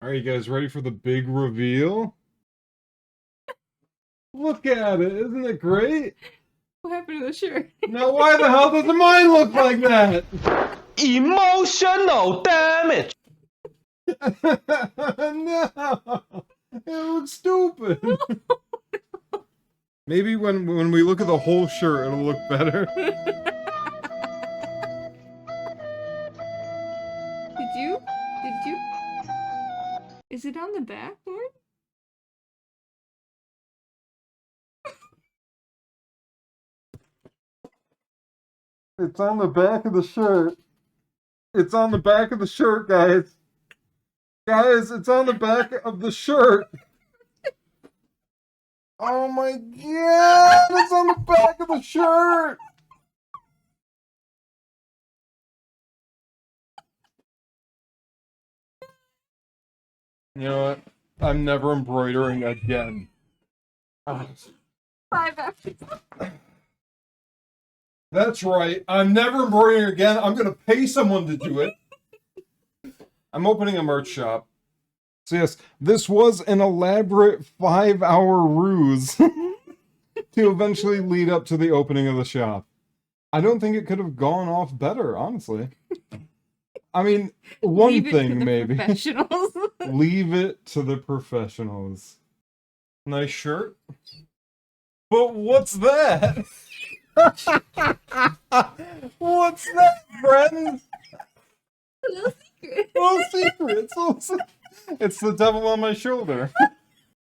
Are you guys ready for the big reveal? Look at it, isn't it great? What happened to the shirt? Now why the hell doesn't mine look like that? Emotional damage! No! It looks stupid! Maybe when we look at the whole shirt, it'll look better. Did you? Is it on the back, Lord? It's on the back of the shirt. It's on the back of the shirt, guys. Guys, it's on the back of the shirt. Oh my god! It's on the back of the shirt! You know what? I'm never embroidering again. 5 episodes. That's right. I'm never embroidering again. I'm gonna pay someone to do it. I'm opening a merch shop. So yes, this was an elaborate 5-hour ruse to eventually lead up to the opening of the shop. I don't think it could have gone off better, honestly. I mean, one thing maybe. Professionals. Leave it to the professionals. Nice shirt. But what's that? What's that, friends? Little secret. Little secret. It's the devil on my shoulder.